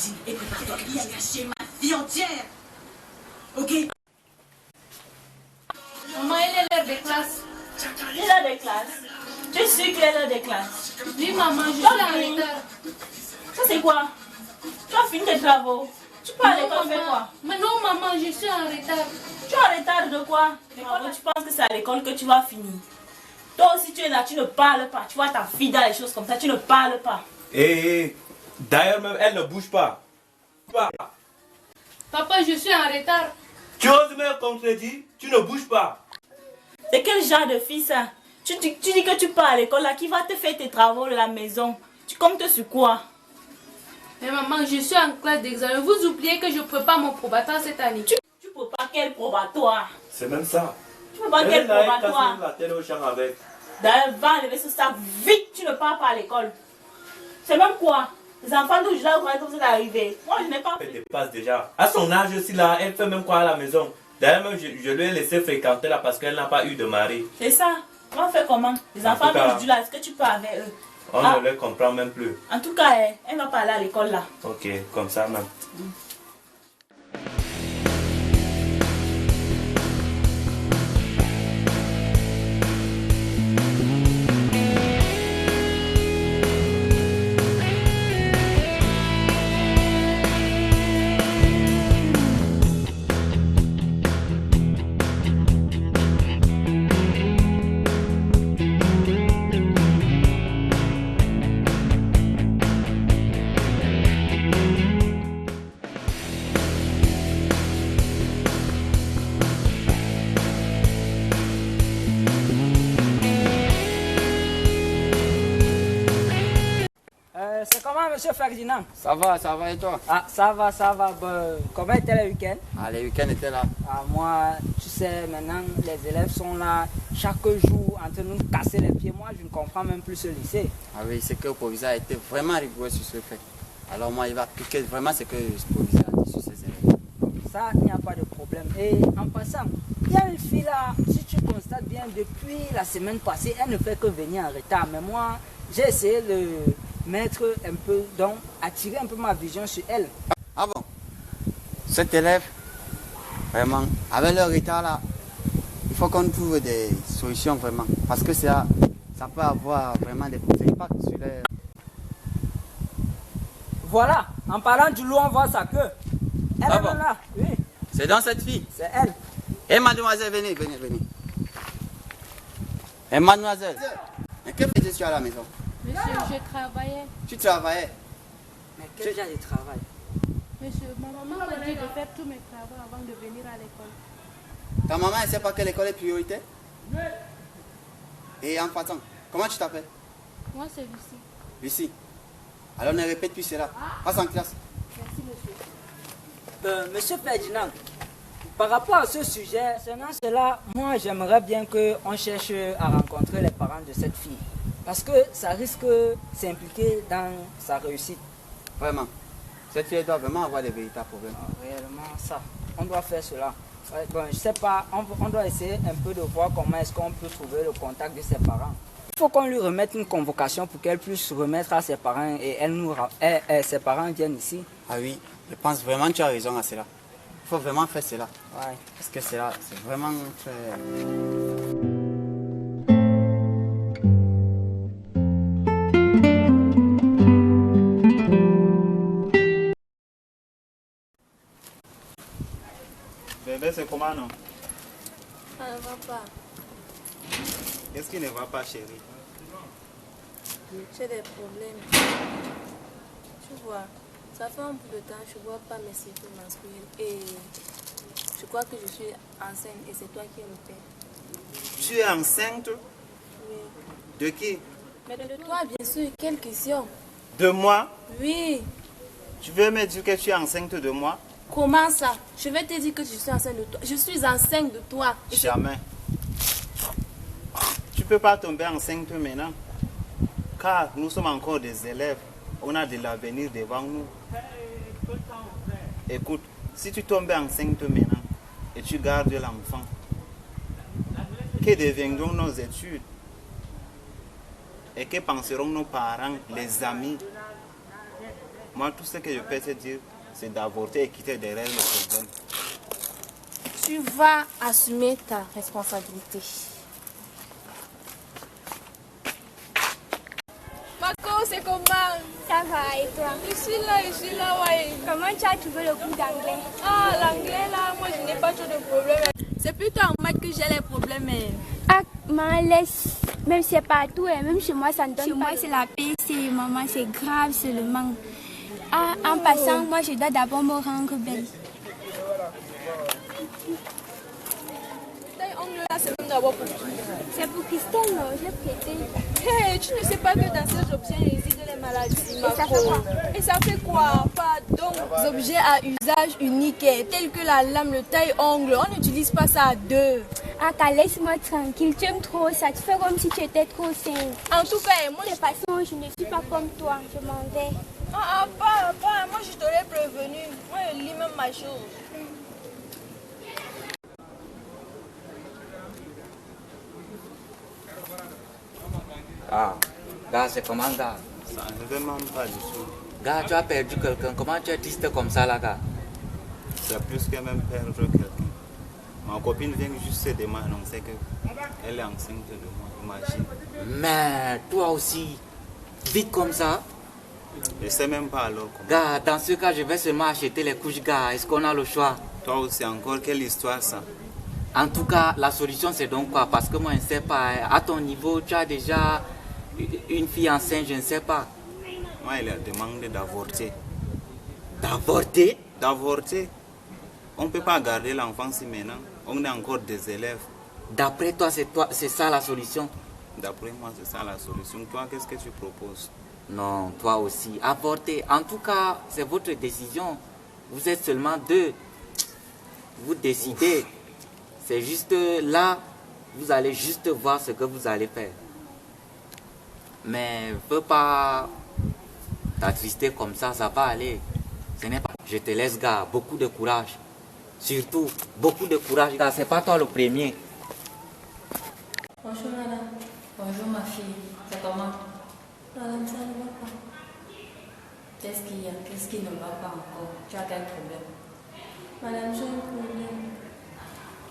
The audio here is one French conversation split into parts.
cantine et prépare-toi, il a gâché ma vie entière. Ok? Maman, elle est l'heure des classes. Il est l'heure des classes. Tu es sûr qu'il est l'heure des classes? Oui, maman, je suis en retard. Ça, c'est quoi? Tu as fini tes travaux. Tu peux aller à l'école faire quoi? Mais non, maman, je suis en retard. Tu es en retard de quoi? L'école, tu penses que c'est à l'école que tu vas finir? Toi aussi, tu es là, tu ne parles pas. Tu vois ta fille dans les choses comme ça, tu ne parles pas. Et d'ailleurs, même elle ne bouge pas. Papa, je suis en retard. Tu oses me contredire? Tu ne bouges pas. C'est quel genre de fille ça? Tu dis que tu pars à l'école là, qui va te faire tes travaux de la maison? Tu comptes sur quoi? Mais maman, je suis en classe d'examen. Vous oubliez que je prépare mon probatoire cette année. Tu prépares quel probatoire? C'est même ça. Tu prépares quel probatoire? La tête au champ avec. D'ailleurs, va enlever ce sac vite, tu ne pars pas à l'école. C'est même quoi? Les enfants d'aujourd'hui, comment vous êtes arrivés? Moi, je n'ai pas Elle fait. dépasse déjà. À son âge aussi là, elle fait même quoi à la maison. D'ailleurs, même je lui ai laissé fréquenter là parce qu'elle n'a pas eu de mari. C'est ça. On va faire comment? Les En enfants tout cas, d'aujourd'hui, là, est-ce que tu peux avec eux? On Ah. ne les comprend même plus. En tout cas, elle ne va pas aller à l'école là. Ok, comme ça même. C'est comment, monsieur Ferdinand? Ça va et toi? Ah, ça va. Bon, comment était le week-end? Ah, les week-ends étaient là. Ah, moi, tu sais, maintenant, les élèves sont là chaque jour en train de nous casser les pieds. Moi, je ne comprends même plus ce lycée. Ah oui, c'est que le proviseur a été vraiment rigoureux sur ce fait. Alors moi, il va appliquer vraiment ce que le proviseur a dit sur ses élèves. Ça, il n'y a pas de problème. Et en passant, il y a une fille là, si tu constates bien, depuis la semaine passée, elle ne fait que venir en retard. Mais moi, j'ai essayé de mettre un peu, donc attirer un peu ma vision sur elle. Ah bon? Cet élève, vraiment, avec le retard là, il faut qu'on trouve des solutions vraiment. Parce que ça peut avoir vraiment des impacts sur les... Voilà, en parlant du loup, on voit sa queue. Elle Ah est bon? même là, oui, C'est dans cette fille. c'est elle. Eh mademoiselle, venez. Eh mademoiselle, mais que faisais-tu à la maison? Monsieur, je travaillais. Tu travaillais? Mais quel genre de travail? Monsieur, ma maman m'a dit de faire tous mes travaux avant de venir à l'école. Ta maman, elle sait pas que l'école est priorité? Et en passant, comment tu t'appelles? Moi, c'est Lucie. Lucie. Alors ne répète plus cela. Passe en classe. Merci, monsieur. Monsieur Ferdinand, par rapport à ce sujet, selon cela, moi j'aimerais bien qu'on cherche à rencontrer les parents de cette fille. Parce que ça risque de s'impliquer dans sa réussite. Vraiment. Cette fille doit vraiment avoir des véritables problèmes. Réellement, ça. On doit faire cela. Ouais, bon, je sais pas, on doit essayer un peu de voir comment est-ce qu'on peut trouver le contact de ses parents. Il faut qu'on lui remette une convocation pour qu'elle puisse remettre à ses parents et ses parents viennent ici. Ah oui, je pense vraiment que tu as raison à cela. Il faut vraiment faire cela. Ouais. Parce que c'est vraiment très... Bébé, c'est comment non? Ça ne va pas. Qu'est-ce qui ne va pas, chérie? J'ai des problèmes. Tu vois, ça fait un peu de temps que je ne vois pas mes cycles menstruels et je crois que je suis enceinte et c'est toi qui es le père. Tu es enceinte? Oui. De qui? Mais de toi, bien sûr, quelle question? De moi? Oui. Tu veux me dire que tu es enceinte de moi? Comment ça? Je vais te dire que je suis enceinte de toi. Je suis enceinte de toi. Et Jamais. Tu ne peux pas tomber enceinte maintenant. Car nous sommes encore des élèves. On a de l'avenir devant nous. Écoute, si tu tombes enceinte maintenant et tu gardes l'enfant, que deviendront nos études? Et que penseront nos parents, les amis? Moi, tout ce que je peux te dire, c'est d'avorter et quitter derrière le problème. Tu vas assumer ta responsabilité. Marco, c'est comment? Ça va et toi? Je suis là, ouais. Comment tu as trouvé le cours d'anglais? Ah, l'anglais là, moi je n'ai pas trop de problèmes. C'est plutôt en maths que j'ai les problèmes. Ah, maman, laisse. Même si c'est partout, et même chez moi, ça ne donne chez pas. Chez moi, c'est la PC, maman, c'est grave seulement. Ah, en passant, moi, je dois d'abord me rendre belle. C'est même d'abord pour qui? C'est pour Christelle, non? J'ai prêté. Hey, tu ne sais pas que dans ces objets résident les maladies, Marco. Et ça fait quoi? Pardon. Des objets à usage unique, tels que la lame, le taille-ongle. On n'utilise pas ça à deux. Ah, laisse-moi tranquille. Tu aimes trop ça. Tu fais comme si tu étais trop saine. En tout cas, moi, de toute façon, je ne suis pas comme toi. Je m'en vais. Pas. Moi, je t'aurais prévenu. Moi, je lis même ma chose. Ah, gars, c'est comment, gars? Ça ne veut même pas du tout. Gars, tu as perdu quelqu'un. Comment tu es triste comme ça, là, gars? C'est plus que même perdre quelqu'un. Ma copine vient juste de m'annoncer qu'elle est enceinte de moi, imagine. Mais toi aussi, vite comme ça? Je sais même pas alors comment. Gars, dans ce cas, je vais seulement acheter les couches, gars. Est-ce qu'on a le choix? Toi aussi, encore quelle histoire ça? En tout cas, la solution c'est donc quoi? Parce que moi je ne sais pas, à ton niveau tu as déjà une fille enceinte, je ne sais pas. Moi il a demandé d'avorter. D'avorter? D'avorter. On ne peut pas garder l'enfant si maintenant on est encore des élèves. D'après toi, c'est ça la solution? D'après moi c'est ça la solution. Toi qu'est-ce que tu proposes? Non, toi aussi, avorter. En tout cas, c'est votre décision. Vous êtes seulement deux. Vous décidez. C'est juste là, vous allez juste voir ce que vous allez faire. Mais ne peux pas t'attrister comme ça va aller. Ce n'est pas. Je te laisse, gars, beaucoup de courage. Surtout, beaucoup de courage, gars. C'est pas toi le premier. Bonjour, madame. Bonjour, ma fille. C'est comment? Madame, ça ne va pas. Qu'est-ce qu'il y a? Qu'est-ce qui ne va pas encore? Tu as quel problème? Madame, j'ai un problème.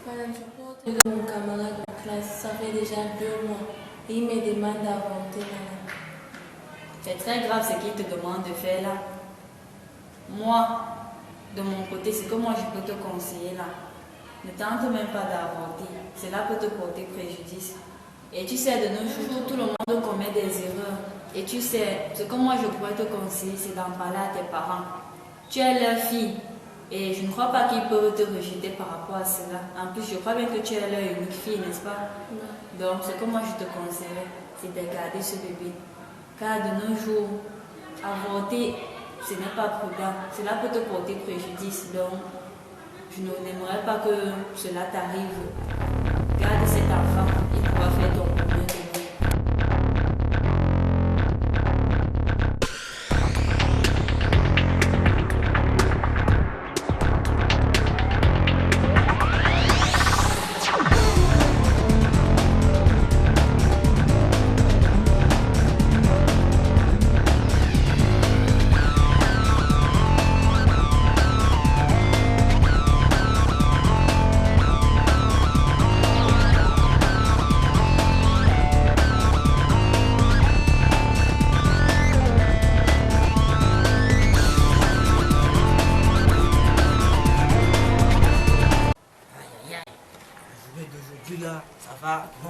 Madame, je porte mon camarade de classe, ça fait déjà 2 mois. Et il me demande d'avorter, madame. C'est très grave ce qu'il te demande de faire là. Moi, de mon côté, c'est que moi je peux te conseiller là. Ne tente même pas d'avorter. Cela peut te porter préjudice. Et tu sais, de nos jours, tout le monde commet des erreurs. Et tu sais, ce que moi je pourrais te conseiller, c'est d'en parler à tes parents. Tu es leur fille. Et je ne crois pas qu'ils peuvent te rejeter par rapport à cela. En plus, je crois bien que tu es leur unique fille, n'est-ce pas? Non. Donc, ce que moi je te conseillerais, c'est de garder ce bébé. Car de nos jours, avorter, ce n'est pas prudent. Cela peut te porter préjudice. Donc, je n'aimerais pas que cela t'arrive. Garde cet enfant, il pourra faire ton premier bébé.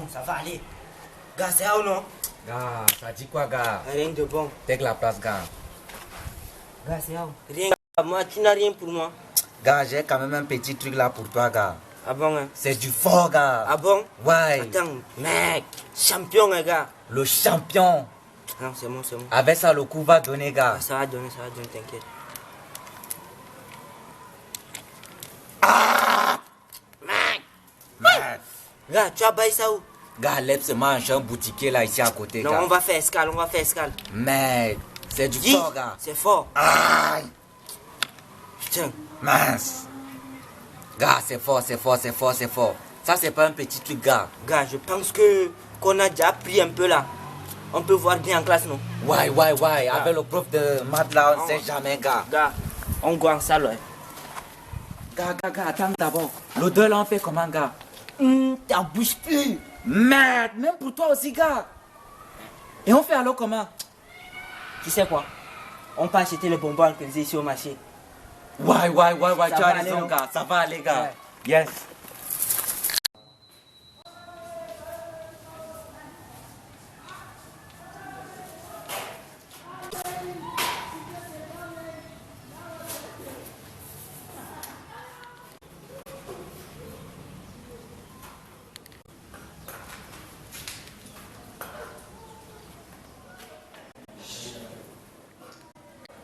Ça va aller. Gars, c'est où non? Gars, ça dit quoi, gars? Rien de bon. Take la place, gars. Gars, c'est où? Rien. Moi, tu n'as rien pour moi. Gars, j'ai quand même un petit truc là pour toi, gars. Ah bon, hein? C'est du fort, gars. Ah bon? Ouais. Attends, mec, champion, hein, gars. Le champion. Non, c'est bon, c'est bon. Avec ça, le coup va donner, gars. Ah, ça va donner, t'inquiète. Ah! Mec. Gars, tu as baillé ça où? Gars, lève ce manche, un boutiquier là, ici à côté, non, gars. on va faire escale. Mec, c'est du fort, gars. C'est fort. Aïe. Putain. Mince. Gars, c'est fort. Ça, c'est pas un petit truc, gars. Gars, je pense qu'on a déjà pris un peu là. on peut voir bien en classe, non? Ouais. Avec le prof de maths là, on ne sait jamais, gars. Gars, on go en salle, ouais. Gars, attends d'abord. L'odeur là, on fait comment, gars? T'en bouges plus. Merde, même pour toi aussi, gars. Et on fait alors comment? Tu sais quoi? On peut acheter les bonbons alcoolisés ici au marché. Ouais, tu as raison, aller, gars. Ça va aller, gars. Ouais. Yes.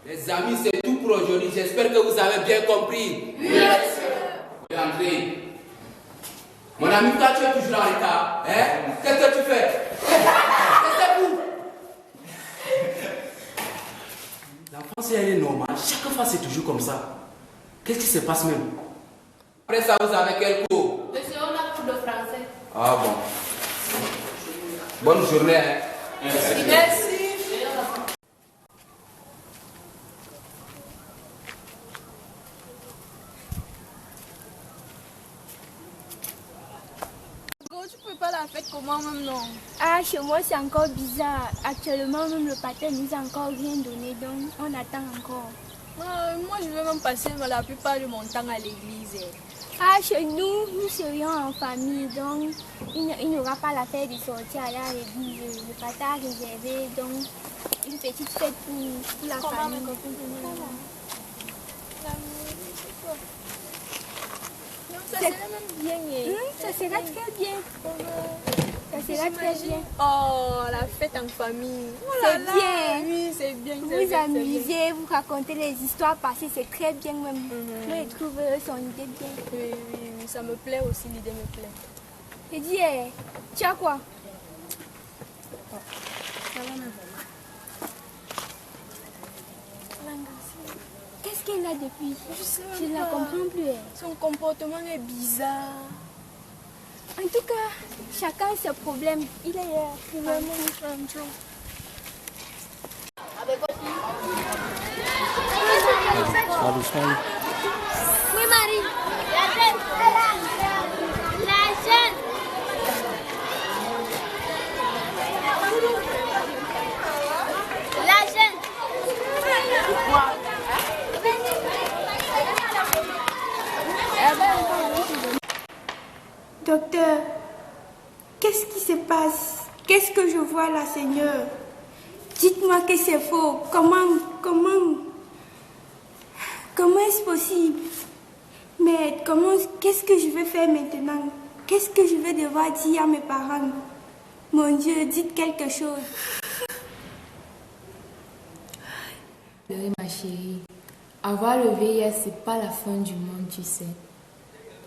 Les amis, c'est tout pour aujourd'hui. J'espère que vous avez bien compris. Oui, monsieur. Entrez. Mon ami, toi, tu es toujours en retard. Hein? Qu'est-ce que tu fais? Taisez-vous. L'enfance, elle est normale. Chaque fois, c'est toujours comme ça. Qu'est-ce qui se passe même? Après ça, vous avez quel cours? Monsieur, on a cours de français. Ah bon. Bonne journée. Hein? Merci. Tu prépares la fête comment même, non? Ah, chez moi c'est encore bizarre. Actuellement même le pater nous a encore rien donné, donc on attend encore. Moi je vais même passer la plupart de mon temps à l'église. Ah, chez nous serions en famille, donc il n'y aura pas la fête de sortir aller à l'église. Le pater a réservé donc une petite fête pour la famille. Ça sera même bien. Ça sera très bien. Ça sera très bien. Oh, la fête en famille. C'est bien. Oui, c'est bien. Vous amusez, vous racontez les histoires passées, c'est très bien même. Moi, je trouve son idée bien. Oui, ça me plaît aussi, l'idée me plaît. Je dis, tu as quoi? Ça va même. Qu'est-ce qu'elle a depuis? Je ne la comprends plus. Son comportement est bizarre. En tout cas, chacun ses problèmes. Il est vraiment Oui, Marie. La jeune. La jeune. Docteur, qu'est-ce qui se passe? Qu'est-ce que je vois là, Seigneur? Dites-moi que c'est faux. Comment est-ce possible? Mais qu'est-ce que je vais faire maintenant? Qu'est-ce que je vais devoir dire à mes parents? Mon Dieu, dites quelque chose. Ma chérie, avoir le VIH, c'est pas la fin du monde, tu sais.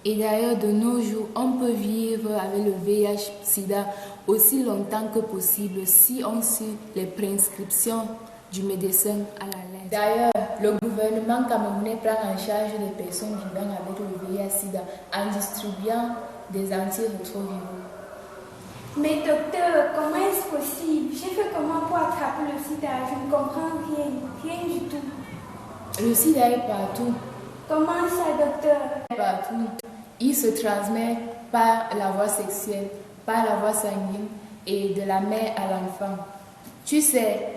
Et d'ailleurs, de nos jours, on peut vivre avec le VIH-Sida aussi longtemps que possible si on suit les prescriptions du médecin à la lettre. D'ailleurs, le gouvernement camerounais prend en charge les personnes vivant avec le VIH-Sida en distribuant des antirétroviraux. Mais docteur, comment est-ce possible? J'ai fait comment pour attraper le sida? Je ne comprends rien du tout. Le sida est partout. Comment ça, docteur? Partout. Il se transmet par la voie sexuelle, par la voie sanguine et de la mère à l'enfant. Tu sais,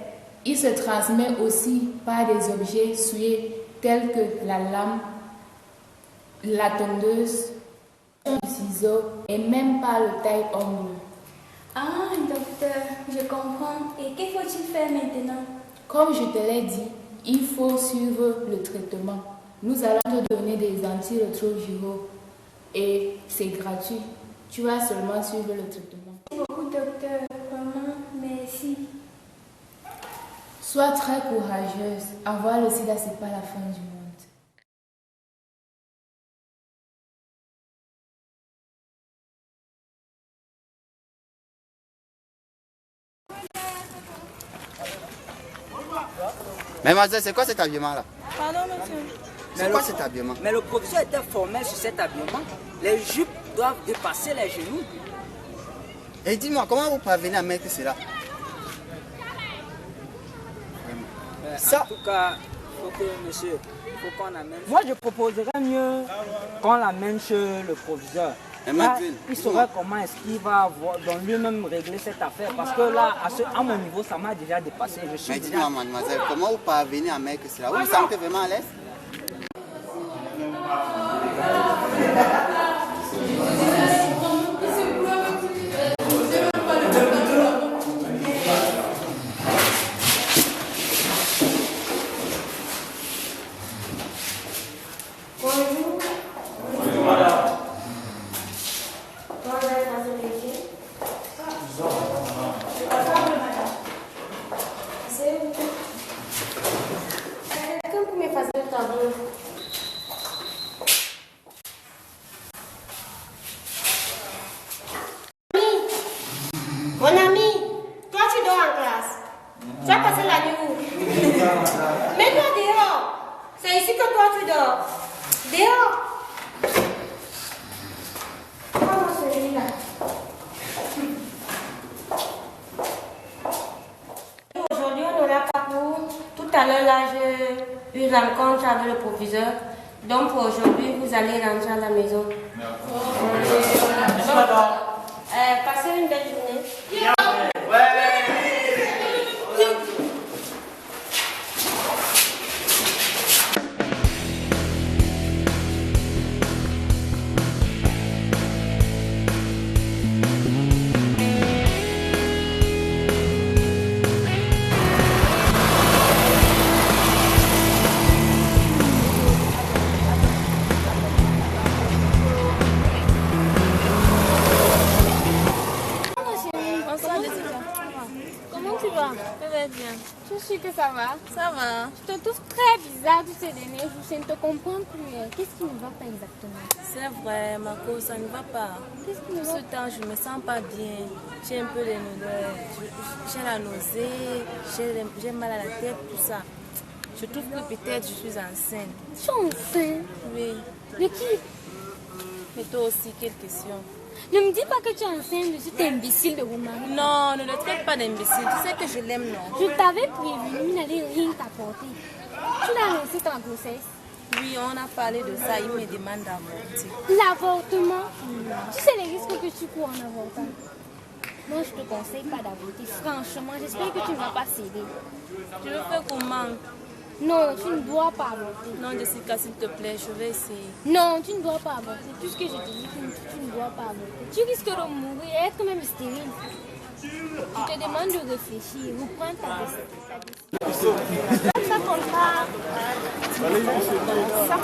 il se transmet aussi par des objets souillés tels que la lame, la tondeuse, le ciseau et même par le taille-ongle. Ah, docteur, je comprends. Et que faut-il faire maintenant? Comme je te l'ai dit, il faut suivre le traitement. Nous allons te donner des antirétroviraux et c'est gratuit. Tu vas seulement suivre le traitement. Merci beaucoup, docteur. Vraiment, merci. Sois très courageuse. Avoir le sida, c'est pas la fin du monde. Mais mademoiselle, c'est quoi cet habillement-là? Pardon, monsieur. C'est quoi cet habillement? Mais le professeur était formel sur cet habillement. Les jupes doivent dépasser les genoux. Et dis-moi, comment vous parvenez à mettre cela? En tout cas, faut que, monsieur, faut qu'on amène. Moi, je proposerais mieux qu'on l'amène chez le proviseur. Là, il saurait comment est-ce qu'il va avoir, donc lui-même régler cette affaire. Parce que là, à mon niveau, ça m'a déjà dépassé. Je suis mais dites-moi, mademoiselle, comment vous parvenez à mettre cela? Vous vous sentez vraiment à l'aise? Mon ami, toi tu dors en classe. Tu as passé la nuit où? Mets-toi dehors. C'est ici que toi tu dors. Dehors. Prends celui-là. Aujourd'hui on aura pas pour. Tout à l'heure là j'ai eu une rencontre avec le proviseur. Donc pour aujourd'hui vous allez rentrer à la maison. Passez une belle journée. Bien. Je suis sûre que ça va. Ça va. Je te trouve très bizarre tous ces derniers jours. Je ne te comprends plus. Qu'est-ce qui ne va pas exactement? C'est vrai, Marco, ça ne va pas. Qu'est-ce qui ne va pas? Ce temps, je ne me sens pas bien. J'ai un peu les j'ai la nausée, j'ai mal à la tête, tout ça. Je trouve que peut-être je suis enceinte. Tu es enceinte? Oui. De qui? Mais toi aussi, quelle question? Ne me dis pas que tu es enceinte de cet imbécile de Romain. Non, ne le traite pas d'imbécile. Tu sais que je l'aime, non? Je t'avais prévenu, il n'allait rien t'apporter. Tu l'as annoncé ta grossesse? Oui, on a parlé de ça. Il me demande d'avorter. L'avortement? Tu sais les risques que tu cours en avortant? Moi, je te conseille pas d'avorter. Franchement, j'espère que tu ne vas pas céder. Je veux faire comment? Non, tu ne dois pas avorter. Non, Jessica, s'il te plaît, je vais essayer. Non, tu ne dois pas avorter. Tout ce que je te dis, tu ne dois pas avorter. Tu risques de mourir et être même stérile. Je te demande de réfléchir. Reprends ta décision. Ça compte pas. Ça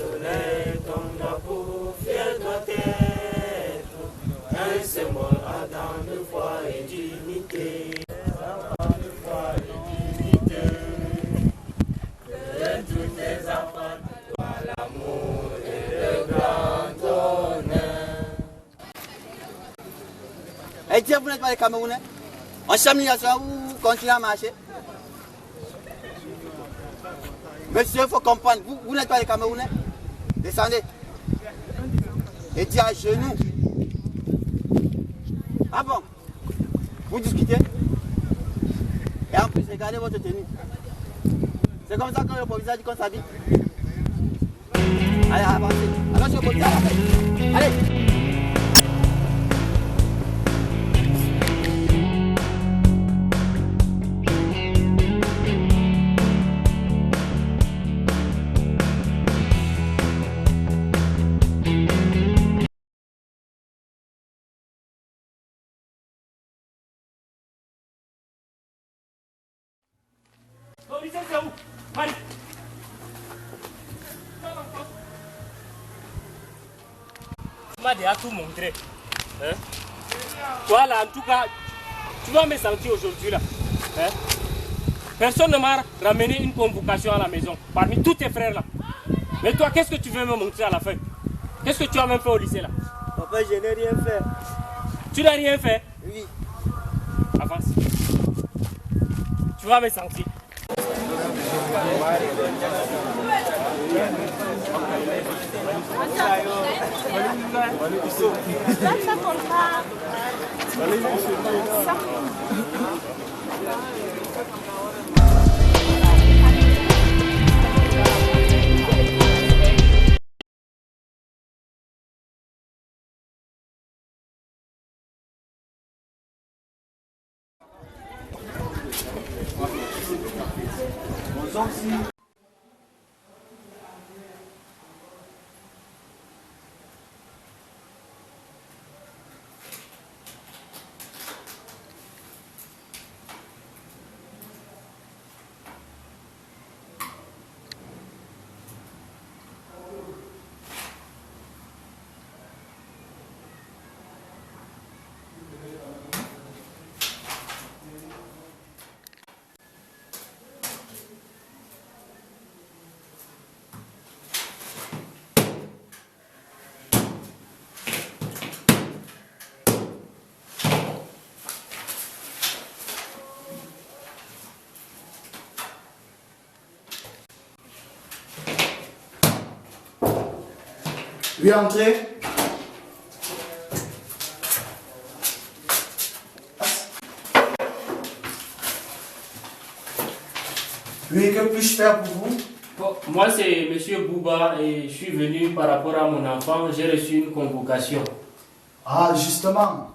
soleil comme la peau, fière doit être un symbole ardent de foi et d'unité. De foi et d'unité. Que tous tes enfants voient l'amour et le grand honneur. Et tiens, vous n'êtes pas les Camerounais? En chemination, vous continuez à marcher? Monsieur, il faut comprendre, vous n'êtes pas les Camerounais? Descendez. Et dis à genoux. Ah bon? Vous discutez? Et en plus, regardez votre tenue. C'est comme ça que le proviseur dit qu'on s'habille. Allez, avancez. Alors, je continue à la fête. Allez. C'est où? Allez. Tu m'as déjà tout montré. Hein? Toi là, en tout cas, tu vas me sentir aujourd'hui là. Hein? Personne ne m'a ramené une convocation à la maison, parmi tous tes frères là. Mais toi, qu'est-ce que tu veux me montrer à la fin? Qu'est-ce que tu as même fait au lycée là? Papa, je n'ai rien fait. Tu n'as rien fait? Oui. Avance. tu vas me sentir. Ça compte pas. Oui, entrez. Oui, que puis-je faire pour vous? Bon, moi, c'est Monsieur Bouba et je suis venu par rapport à mon enfant. J'ai reçu une convocation. Ah, justement.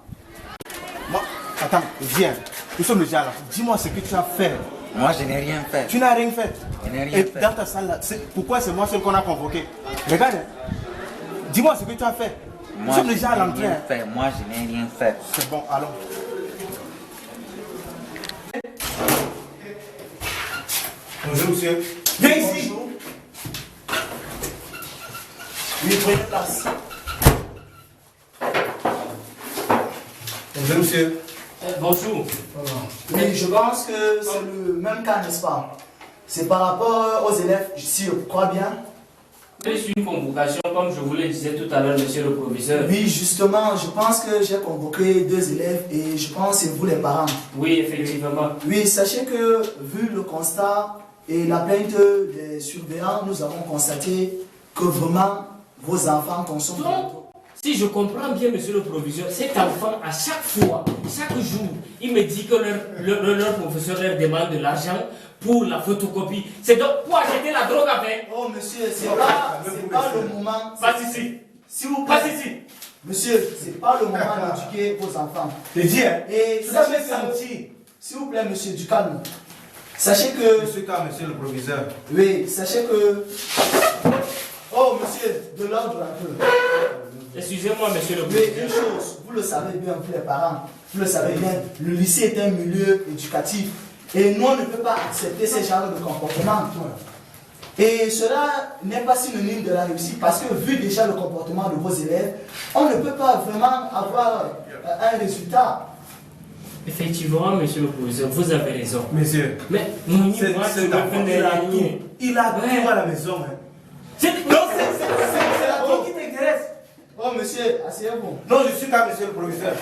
Moi, attends, viens. Nous sommes déjà là. Dis-moi ce que tu as fait. Moi, je n'ai rien fait. Tu n'as rien fait. Je n'ai rien Et fait. dans ta salle là, pourquoi c'est moi seul qu'on a convoqué? Regarde. Dis-moi ce que tu as fait. Nous Moi, sommes je déjà à n'ai l'entrée. rien fait. Moi, je n'ai rien fait. C'est bon, allons. Bonjour, monsieur. Viens ici. Oui, prenez place. Bonjour, monsieur. Bonjour. Oui, je pense que c'est le même cas, n'est-ce pas? C'est par rapport aux élèves, si je crois bien. J'ai reçu une convocation, comme je vous le disais tout à l'heure, monsieur le professeur. Oui, justement, je pense que j'ai convoqué 2 élèves et je pense que c'est vous les parents. Oui, effectivement. Oui, sachez que vu le constat et la plainte des surveillants, nous avons constaté que vraiment vos enfants consomment. Donc, si je comprends bien, monsieur le proviseur, cet enfant, à chaque fois, chaque jour, il me dit que leur professeur leur demande de l'argent pour la photocopie. C'est donc pour acheter la drogue avec. Oh, monsieur, c'est pas le moment. Passe ici. S'il vous plaît. Passe ici. Monsieur, c'est pas le moment d'éduquer vos enfants. Je dis, hein. Et Tu sachez dois que, sentir. s'il vous plaît, monsieur, du calme. Sachez que. Monsieur le proviseur. Oui, sachez que. Oh, monsieur, de l'ordre un peu. Excusez-moi, monsieur le Oui, proviseur. une chose, vous le savez bien, vous les parents, vous le savez bien, le lycée est un milieu éducatif et nous, on ne peut pas accepter ce genre de comportement. Et cela n'est pas synonyme de la réussite parce que vu déjà le comportement de vos élèves, on ne peut pas vraiment avoir un résultat. Effectivement, monsieur le professeur, vous avez raison. Monsieur. Mais mon moi, C'est tu me fais il a tout à la maison. Hein. C'est la drogue qui t'intéresse. Oh monsieur, asseyez-vous. Non, je suis pas monsieur le professeur.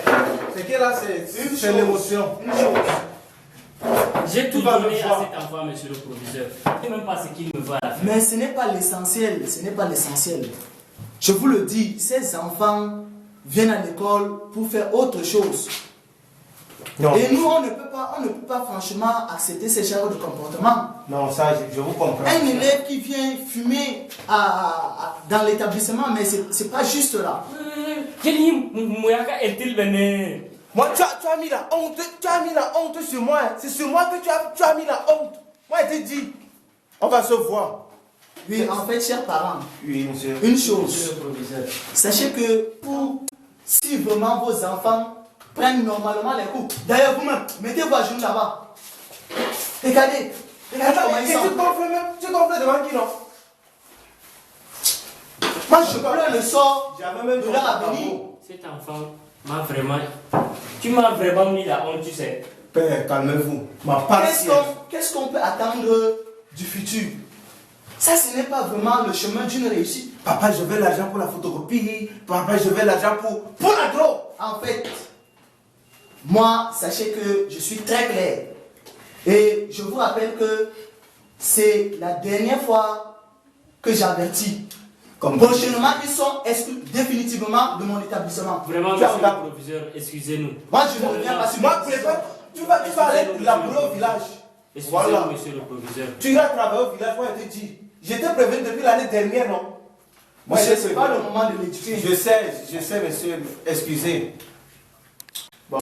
C'est que là, c'est l'émotion. Une chose. J'ai tout donné à cet enfant, monsieur le professeur. Je ne sais même pas ce qu'il me voit à la fin. Mais ce n'est pas l'essentiel, ce n'est pas l'essentiel. Je vous le dis, ces enfants viennent à l'école pour faire autre chose. Non. Et nous, on ne peut pas franchement accepter ce genre de comportement. Non, ça, je vous comprends. Un élève qui vient fumer dans l'établissement, mais c'est pas juste là. Moi, tu as mis la honte, sur moi. C'est sur moi que tu as mis la honte. Moi, je t'ai dit, on va se voir. Oui, en fait, chers parents, oui, monsieur. Une chose, sachez que si vraiment vos enfants prennent normalement les cours, d'ailleurs vous-même, mettez vos genoux là-bas. Regardez comment ils sont. Tu gonfles devant qui, non? Moi, je plains le sort de leur avenir. Cet enfant m'a vraiment... Tu m'as vraiment mis la honte, tu sais. Père, calmez-vous. Qu'est-ce qu'on peut attendre du futur? Ça, ce n'est pas vraiment le chemin d'une réussite. Papa, je veux l'argent pour la photocopie. Papa, je veux l'argent pour la drogue. En fait, moi, sachez que je suis très clair. Et je vous rappelle que c'est la dernière fois que j'avertis. Prochainement, ils sont exclus définitivement de mon établissement. Vraiment, monsieur le proviseur, excusez-nous. Moi, je ne reviens pas sur moi. Tu vas aller labourer au village. Excusez-nous, monsieur le proviseur. Tu iras travailler au village, moi je te dis. J'étais prévenu depuis l'année dernière, non? Monsieur, ce n'est pas le moment de l'éduquer. Je sais, monsieur. Excusez. Bon,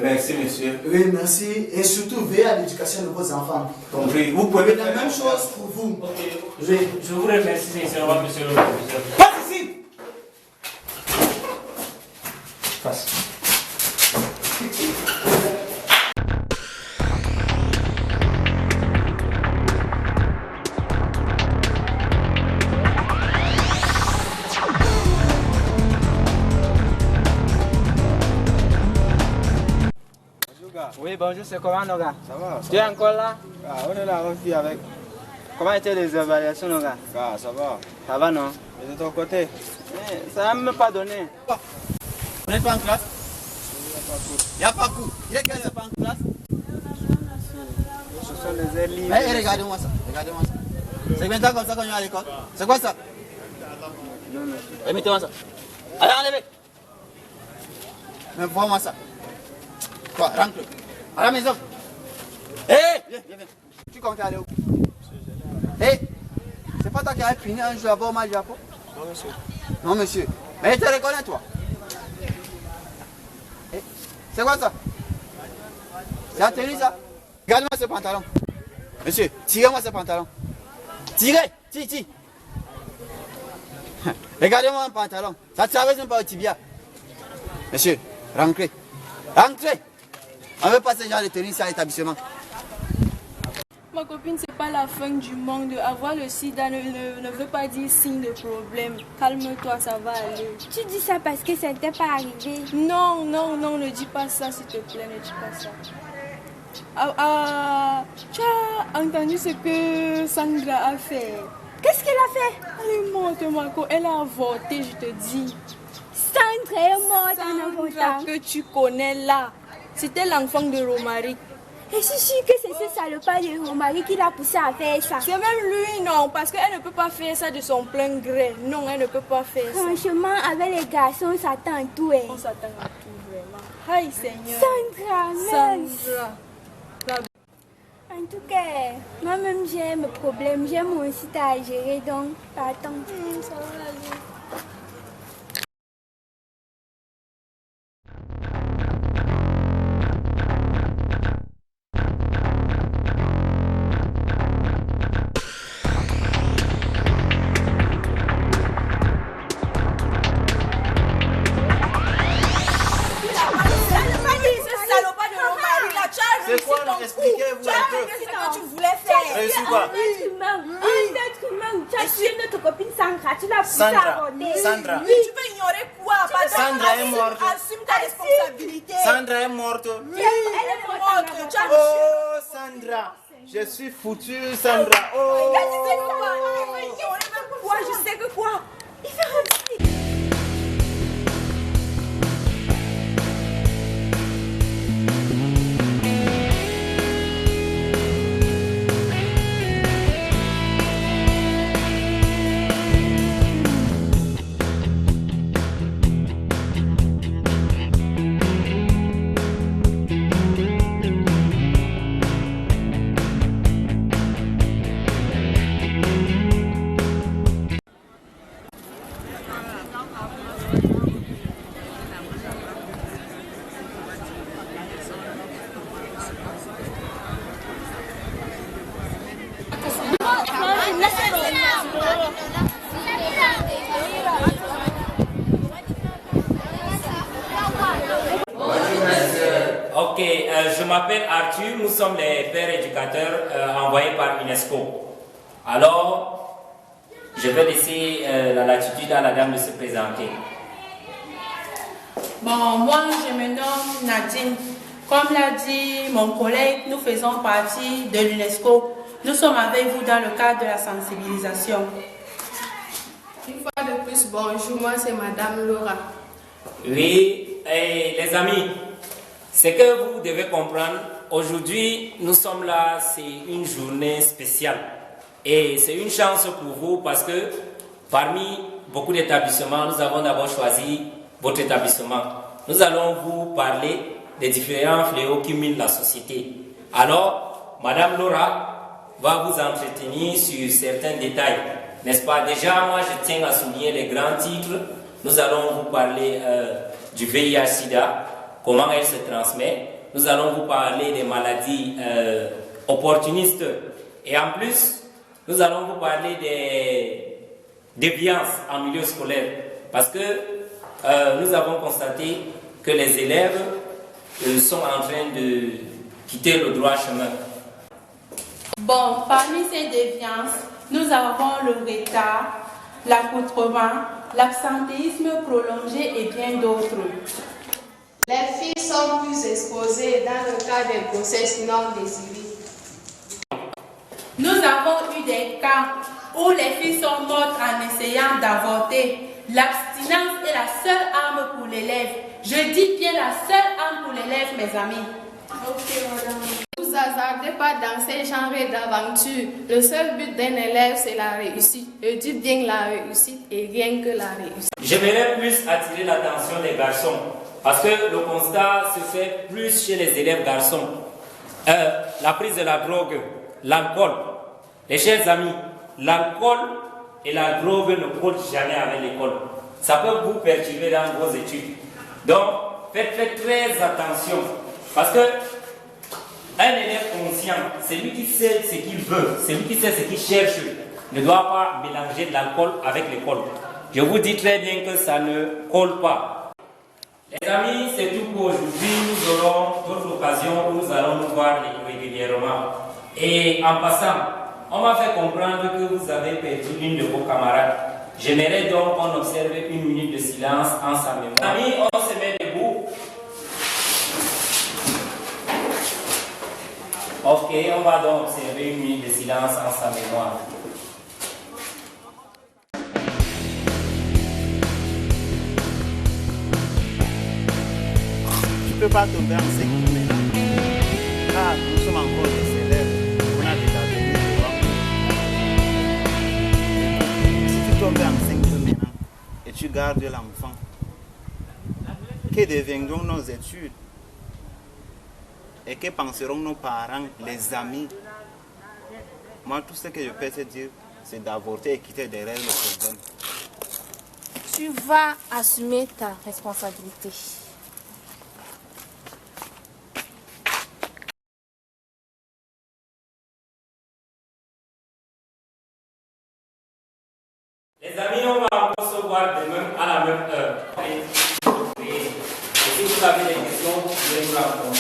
merci, monsieur. Oui, merci. Et surtout, veillez à l'éducation de vos enfants. Compris. Vous pouvez la même chose pour vous. Ok. Je vous remercie sincèrement, monsieur le proviseur. Passe ici. Passe. Oui, bonjour, c'est comment, nos gars? Ça va? Tu es encore là? Ah, on est là, on vit avec. Comment étaient les évaluations, nos gars? Ah, ça va. Ça va, non? Et de ton côté? Ça n'a même pas donné. Vous n'êtes pas en classe? Il n'y a pas coup. Il est qu'elle n'est pas en classe? Ce sont des élèves. Mais regardez-moi ça, regardez-moi ça. C'est combien de temps comme ça qu'on est à l'école? C'est quoi ça? Mettez-moi ça. Allez, enlevez. Mais vois-moi ça. Quoi, rentre. À la maison. Hé, viens. Tu comptes aller où? Hé, c'est pas toi qui as fini un jour avant au match Japon? Non, monsieur. Non, monsieur. Mais je te reconnais, toi. C'est quoi ça? C'est la tenue, ça? Regarde-moi ce pantalon. Monsieur, tirez-moi ce pantalon. Tirez, tire. Regardez-moi un pantalon. Ça ne traverse même pas au tibia. Monsieur, rentrez. On ne veut pas ce genre de tenue ici à l'établissement. Ma copine, c'est pas la fin du monde. Avoir le sida ne veut pas dire signe de problème. Calme-toi, ça va aller. Tu dis ça parce que ça n'était pas arrivé. Non, ne dis pas ça, s'il te plaît, ne dis pas ça. Tu as entendu ce que Sandra a fait? Qu'est-ce qu'elle a fait? Elle est morte, Marco. Elle a avorté, je te dis. Sandra est morte en avortant. Sandra que tu connais là. C'était l'enfant de Romaric. Et je suis sûre que c'est ce salopard de Romaric qui l'a poussé à faire ça. C'est même lui, non, parce qu'elle ne peut pas faire ça de son plein gré. Non, elle ne peut pas faire ça. Franchement, avec les garçons, on s'attend à tout. On s'attend à tout, vraiment. Aïe, Seigneur. Sandra. En tout cas, moi-même j'ai mes problèmes, j'ai mon site à gérer, donc attends. Ça va aller. C'est quoi, expliquez-vous un peu. C'est ce que tu voulais faire. Réussi quoi? Un être humain, tu as tué notre copine Sandra, tu l'as poussée à avorter. Sandra. Oui, tu peux ignorer quoi? Sandra est morte. Assume ta responsabilité. Sandra est morte. Oui, elle est morte. Oh, Sandra. Je suis foutu, Sandra. Oh. Je sais que quoi? Il fait un petit. Ok, je m'appelle Arthur, nous sommes les pères éducateurs envoyés par UNESCO. Alors, je vais laisser la latitude à la dame de se présenter. Bon, moi je me nomme Nadine. Comme l'a dit mon collègue, nous faisons partie de l'UNESCO. Nous sommes avec vous dans le cadre de la sensibilisation. Une fois de plus, bonjour, moi c'est Madame Laura. Oui, et les amis, ce que vous devez comprendre, aujourd'hui, nous sommes là, c'est une journée spéciale. Et c'est une chance pour vous parce que parmi beaucoup d'établissements, nous avons d'abord choisi votre établissement. Nous allons vous parler des différents fléaux qui minent la société. Alors, Madame Laura va vous entretenir sur certains détails. N'est-ce pas? Déjà, moi, je tiens à souligner les grands titres. Nous allons vous parler du VIH-Sida, comment elle se transmet. Nous allons vous parler des maladies opportunistes. Et en plus, nous allons vous parler des déviances en milieu scolaire. Parce que nous avons constaté que les élèves sont en train de quitter le droit chemin. Bon, parmi ces déviances, nous avons le retard, l'accoutrement, l'absentéisme prolongé et bien d'autres. Les filles sont plus exposées dans le cas des grossesses non désirées. Nous avons eu des cas où les filles sont mortes en essayant d'avorter. L'abstinence est la seule arme pour l'élève. Je dis bien la seule arme pour l'élève, mes amis. Ok, madame. Ne vous hasardez pas dans ces genres d'aventures. Le seul but d'un élève, c'est la réussite. Je dis bien la réussite et rien que la réussite. J'aimerais plus attirer l'attention des garçons parce que le constat se fait plus chez les élèves garçons. La prise de la drogue, l'alcool. Les chers amis, l'alcool et la drogue ne collent jamais avec l'école. Ça peut vous perturber dans vos études. Donc, faites très attention. Parce que un élève conscient, c'est lui qui sait ce qu'il veut, c'est lui qui sait ce qu'il cherche, ne doit pas mélanger de l'alcool avec l'école. Je vous dis très bien que ça ne colle pas. Les amis, c'est tout pour aujourd'hui. Nous aurons d'autres occasions où nous allons nous voir régulièrement. Et en passant, on m'a fait comprendre que vous avez perdu l'une de vos camarades. J'aimerais donc qu'on observe une minute de silence en sa mémoire. Les amis, on se met debout. Ok, on va donc observer une minute de silence en sa mémoire. Tu ne peux pas tomber en cinquième maintenant. Car nous sommes encore des élèves. On a déjà venu devant. Si tu tombes en cinquième maintenant et tu gardes l'enfant, que deviendront nos études? Et que penseront nos parents, les amis? Moi, tout ce que je peux te dire, c'est d'avorter et quitter derrière le problème. Tu vas assumer ta responsabilité. Les amis, on va encore se voir demain à la même heure. Et si vous avez des questions, vous pouvez nous la poser.